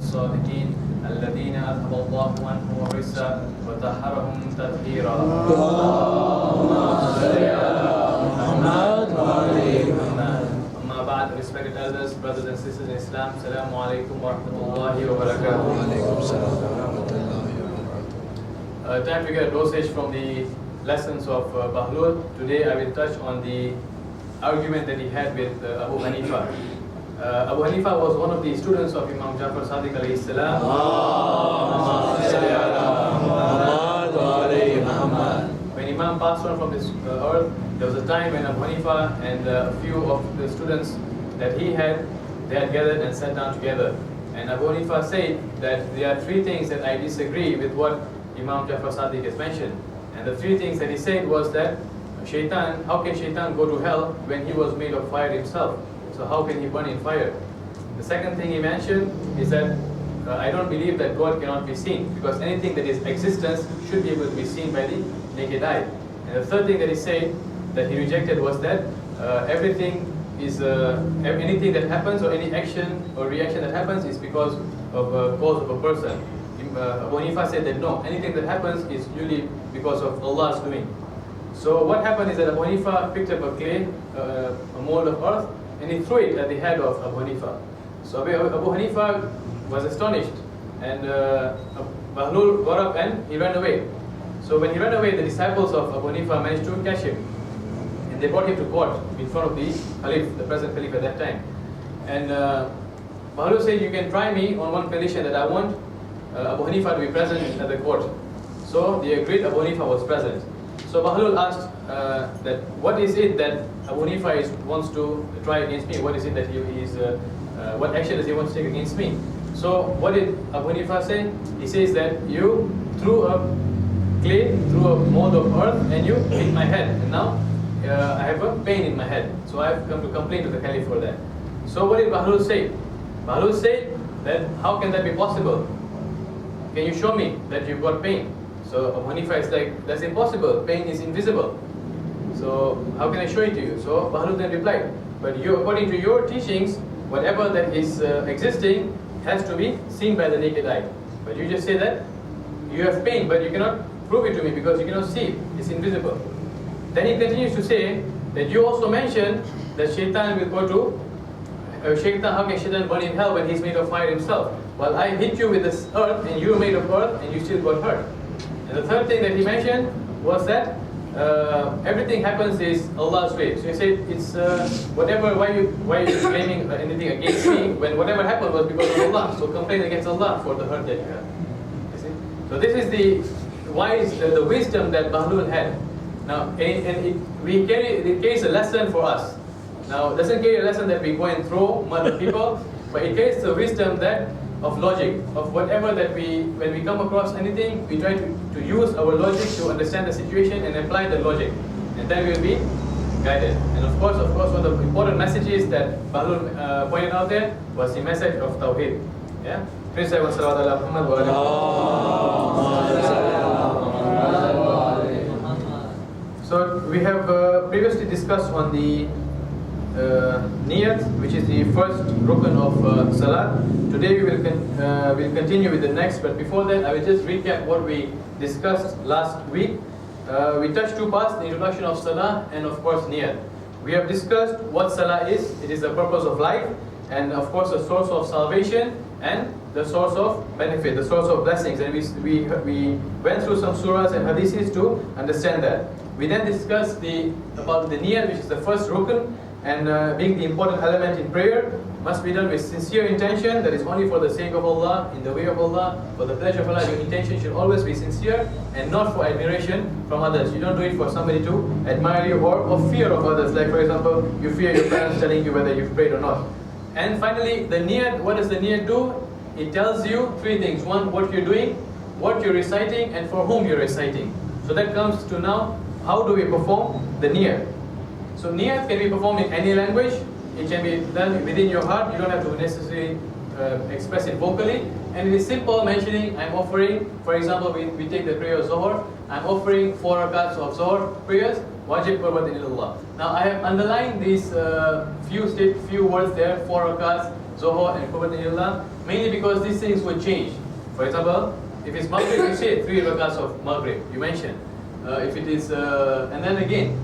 الصادقين الذين أذهب الله عنهم الرجس وطهرهم تطهيرا. Amma ba'd, respected elders, brothers and sisters in Islam, Assalamu alaikum wa rahmatullahi wa barakatuh. Time to get a dosage from the lessons of Bahlul. Today I will touch on the argument that he had with Abu Hanifa. Abu Hanifa was one of the students of Imam Jafar Sadiq alayhi salam. When Imam passed on from this earth, there was a time when Abu Hanifa and a few of the students that he had, they had gathered and sat down together. And Abu Hanifa said that there are three things that I disagree with what Imam Jafar Sadiq has mentioned. And the three things that he said was that Shaitan, how can Shaitan go to hell when he was made of fire himself? So how can he burn in fire? The second thing he mentioned is that I don't believe that God cannot be seen, because anything that is existence should be able to be seen by the naked eye. And the third thing that he said that he rejected was that everything is anything that happens or any action or reaction that happens is because of a cause of a person. Abu Hanifa said that no, anything that happens is usually because of Allah's doing. So what happened is that Abu Hanifa picked up a clay, a mold of earth, and he threw it at the head of Abu Hanifa. So Abu Hanifa was astonished, and Bahlul got up and he ran away. So when he ran away, the disciples of Abu Hanifa managed to catch him, and they brought him to court in front of the Caliph, the present Caliph at that time. And Bahlul said, "You can try me on one condition, that I want Abu Hanifa to be present at the court." So they agreed. Abu Hanifa was present. So Bahlul asked that what is it that Abu Hanifa wants to try against me? What is it that what action does he want to take against me? So what did Abu Hanifa say? He says that you threw a clay, threw a mold of earth, and you hit my head, and now I have a pain in my head. So I have come to complain to the Caliph for that. So what did Bahlul say? Bahlul said that how can that be possible? Can you show me that you've got pain? So Abu Hanifa is like, that's impossible, pain is invisible. So how can I show it to you? So Bahlul then replied, but you, according to your teachings, whatever that is existing has to be seen by the naked eye. But you just say that you have pain, but you cannot prove it to me because you cannot see it, it's invisible. Then he continues to say that you also mentioned that Shaitan will go to Shaitan, how can Shaitan burn in hell when he's made of fire himself? Well, I hit you with this earth and you were made of earth and you still got hurt. And the third thing that he mentioned was that everything happens is Allah's way. So he said, it's whatever, why are you claiming anything against me when whatever happened was because of Allah. So complain against Allah for the hurt that you have. You see? So this is the wisdom that Bahlul had. Now, it carries a lesson for us. Now, it doesn't carry a lesson that we go and throw mud at people, but it carries the wisdom that of logic, of whatever that when we come across anything, we try to use our logic to understand the situation and apply the logic, and then we will be guided. And of course, one of the important messages that Bahlul pointed out there was the message of Tawheed. Yeah. Please say So we have previously discussed on the niyat, which is the first rukn of Salah. Today we will continue with the next, but before that I will just recap what we discussed last week. We touched two parts, the introduction of Salah and of course niyat. We have discussed what Salah is. It is the purpose of life, and of course the source of salvation and the source of benefit, the source of blessings. And we went through some surahs and hadiths to understand that. We then discussed about the niyat, which is the first rukn, and being the important element in prayer, must be done with sincere intention, that is only for the sake of Allah, in the way of Allah, for the pleasure of Allah. Your intention should always be sincere and not for admiration from others. You don't do it for somebody to admire you or fear of others, like for example, you fear your parents telling you whether you've prayed or not. And finally, the niyat, what does the niyat do? It tells you three things. One, what you're doing, what you're reciting, and for whom you're reciting. So that comes to now, how do we perform the niyat? So niyat can be performed in any language. It can be done within your heart. You don't have to necessarily express it vocally. And it is simple, mentioning, I'm offering, for example, we take the prayer of Zohar. I'm offering 4 rakats of Zohar prayers, wajib qurbatin ilallah. Now I have underlined these few words there, 4 rakats, Zohar and qurbatin ilallah. mainly because these things will change. For example, if it's Maghrib, you say 3 rakats of Maghrib, you mentioned. If it is, and then again,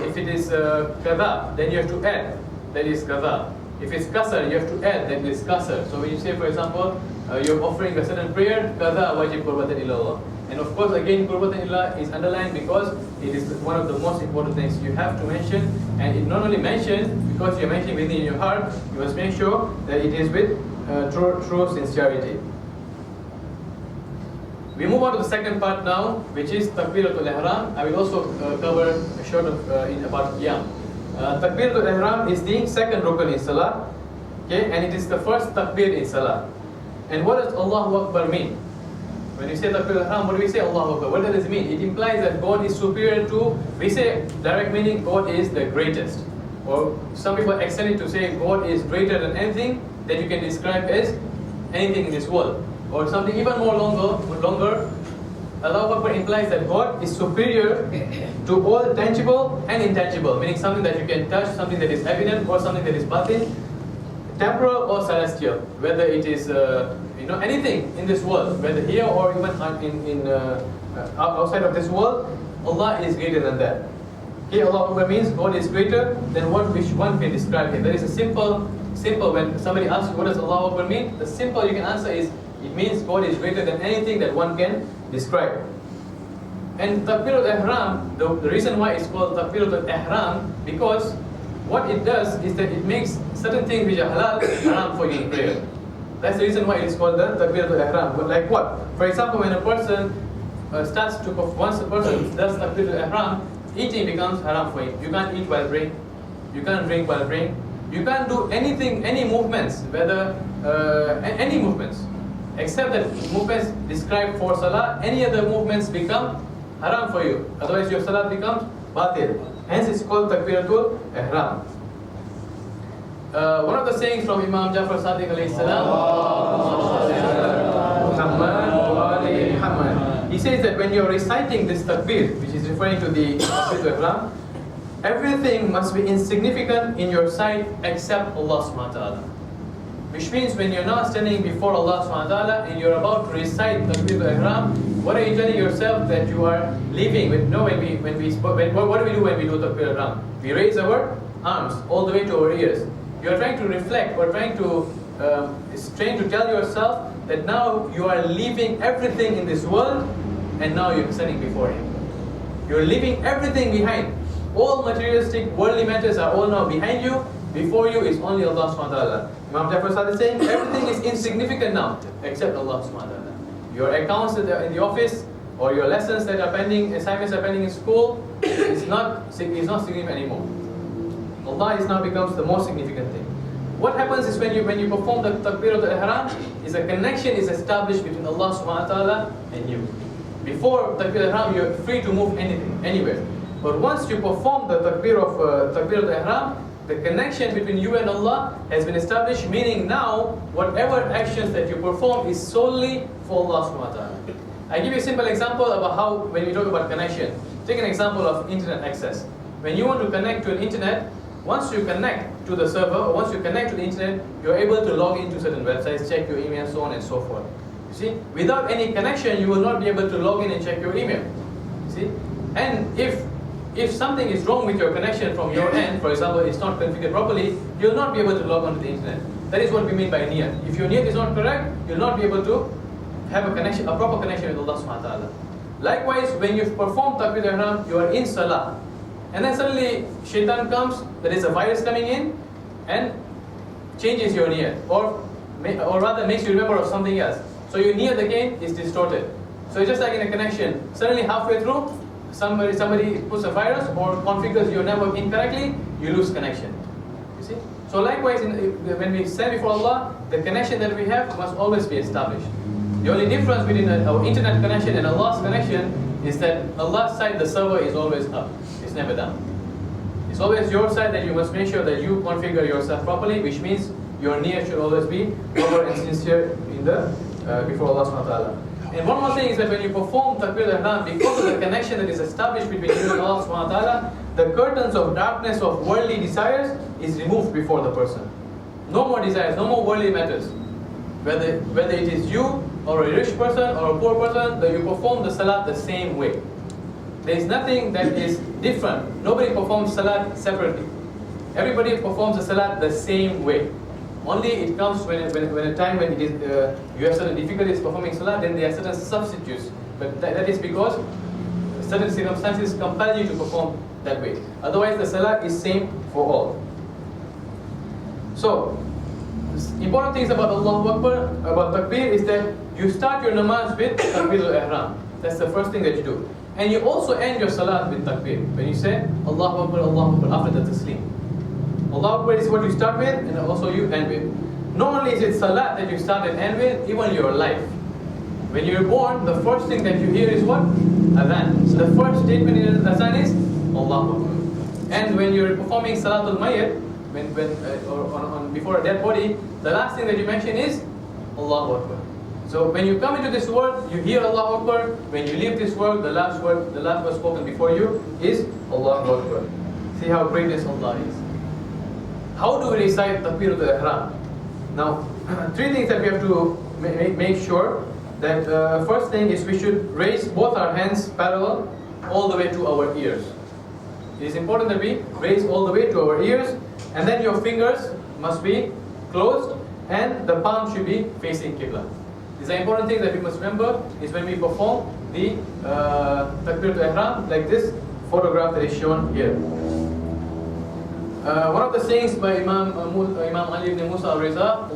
if it is qada, then you have to add, that is qada. If it's qasr, you have to add, that is qasr. So when you say, for example, you're offering a certain prayer, qada wajib qurbatan ilallah. And of course, again, qurbatan ilallah is underlined because it is one of the most important things you have to mention. And it not only mentioned because you're mentioning within your heart, you must make sure that it is with true sincerity. We move on to the second part now, which is Takbirah al-Ihram. I will also cover a short of in about Qiyam. Takbirah al-Ihram is the second rukn in Salah, okay, and it is the first takbir in Salah. And what does Allahu Akbar mean? When you say Takbirah al-Ihram, what do we say Allahu Akbar? What does it mean? It implies that God is superior to, we say direct meaning God is the greatest. Or some people extend it to say God is greater than anything that you can describe as anything in this world. Or something even more longer, Allahu Akbar implies that God is superior to all tangible and intangible, meaning something that you can touch, something that is evident, or something that is batin, temporal or celestial, whether it is anything in this world, whether here or even outside of this world, Allah is greater than that. Okay, Allahu Akbar means God is greater than what which one can describe Him. There is a simple. When somebody asks you what does Allahu Akbar mean, the simple you can answer is it means God is greater than anything that one can describe. And Takbirah al-Ihram, the reason why it's called Takbirah al-Ihram, because what it does is that it makes certain things which are halal haram for you in prayer. That's the reason why it's called the Takbirah al-Ihram. Like what? For example, when a person once a person does Takbirah al-Ihram, eating becomes haram for him. You can't eat while praying. You can't drink while praying. You can't do anything, any movements, any movements. Except that movements described for Salah, any other movements become haram for you. Otherwise your Salah becomes batil. Hence it's called Takbiratul Ihram. One of the sayings from Imam Jafar Sadiq alayhi salam, he says that when you're reciting this takbir, which is referring to the Takbiratul Ihram, everything must be insignificant in your sight except Allah subhanahu wa ta'ala. Which means when you're now standing before Allah subhanahu wa ta'ala and you're about to recite Takbirah al-Ihram, what are you telling yourself that you are leaving? What do we do when we do Takbirah al-Ihram? We raise our arms all the way to our ears. You're trying to reflect or trying to tell yourself that now you are leaving everything in this world and now you're standing before Him. You're leaving everything behind. All materialistic, worldly matters are all now behind you. Before you is only Allah subhanahu wa ta'ala. Imam Jafar started saying everything is insignificant now except Allah subhanahu wa ta'ala. Your accounts that are in the office or your lessons that are pending, assignments are pending in school, is not significant anymore. Allah is now becomes the most significant thing. What happens is when you perform the Takbirah al-Ihram, is a connection is established between Allah subhanahu wa ta'ala and you. Before Takbirah al-Ihram, you're free to move anything, anywhere. But once you perform the Takbirah al-Ihram, the connection between you and Allah has been established, meaning now whatever actions that you perform is solely for Allah subhanahu wa ta'ala. I give you a simple example about how when we talk about connection. Take an example of internet access. When you want to connect to an internet, once you connect to the server, or once you connect to the internet, you're able to log into certain websites, check your email, so on and so forth. You see, without any connection, you will not be able to log in and check your email. You see, and if something is wrong with your connection from your end, for example, it's not configured properly, you'll not be able to log onto the internet. That is what we mean by niyat. If your niyat is not correct, you'll not be able to have a proper connection with Allah subhanahu wa ta'ala. Likewise, when you've performed Takbirah al-Ihram, you are in Salah. And then suddenly shaitan comes, there is a virus coming in and changes your niyat. Or rather makes you remember of something else. So your niyat again is distorted. So it's just like in a connection. Suddenly halfway through, somebody puts a virus or configures your network incorrectly, you lose connection. You see? So likewise, when we stand before Allah, the connection that we have must always be established. The only difference between our internet connection and Allah's connection is that Allah's side, the server is always up. It's never down. It's always your side that you must make sure that you configure yourself properly, which means your niyyah should always be proper and sincere in before Allah subhanahu wa ta'ala. And one more thing is that when you perform Takbirah al-Ihram, because of the connection that is established between you and Allah subhanahu wa ta'ala, the curtains of darkness of worldly desires is removed before the person. No more desires, no more worldly matters. whether it is you or a rich person or a poor person, that you perform the salat the same way. There is nothing that is different. Nobody performs salat separately. Everybody performs the salat the same way. Only it comes when a time when it is you have certain difficulties performing salat, then there are certain substitutes. But that is because certain circumstances compel you to perform that way. Otherwise, the salat is same for all. So, important things about Allahu Akbar, about Takbir, is that you start your namaz with Takbir al-Ihram. That's the first thing that you do. And you also end your salat with Takbir. When you say Allahu Akbar, after the taslim. Allahu Akbar is what you start with, and also you end with. Not only is it salat that you start and end with, even your life. When you're born, the first thing that you hear is what? Adhan. So the first statement in the Adhan is Allahu Akbar. And when you're performing Salatul Mayyit, before a dead body, the last thing that you mention is Allahu Akbar. So when you come into this world, you hear Allahu Akbar. When you leave this world, the last word spoken before you is Allahu Akbar. See how great this Allah is. How do we recite Takbir al-Ihram? Now, three things that we have to make sure. That first thing is we should raise both our hands parallel all the way to our ears. It is important that we raise all the way to our ears, and then your fingers must be closed and the palm should be facing Qibla. These are important things that we must remember is when we perform the Takbir al-Ihram, like this photograph that is shown here. One of the sayings by Imam Ali ibn Musa al-Riza,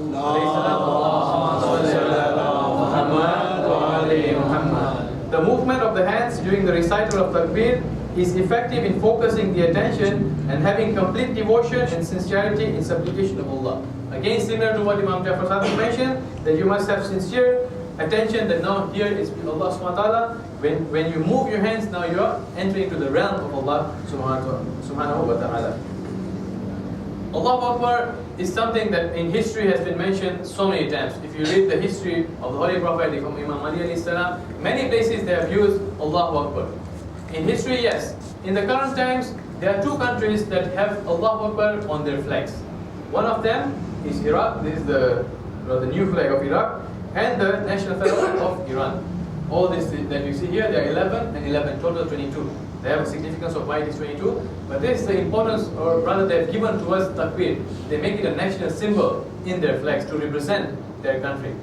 the movement of the hands during the recital of Takbir is effective in focusing the attention and having complete devotion and sincerity in supplication of Allah. Again, similar to what Imam Jafar Sadiq mentioned, that you must have sincere attention that now here is Allah subhanahu wa ta'ala. When you move your hands, now you are entering into the realm of Allah subhanahu wa ta'ala. Allahu Akbar is something that in history has been mentioned so many times. If you read the history of the Holy Prophet from Imam Ali alayhi salam, many places they have used Allahu Akbar. In history, yes. In the current times, there are two countries that have Allahu Akbar on their flags. One of them is Iraq. This is the new flag of Iraq, and the national flag of Iran. All this that you see here, there are 11 and 11, total 22. They have a significance of why it is 22, but this is the importance, or rather they have given to us Takbir. They make it a national symbol in their flags to represent their country.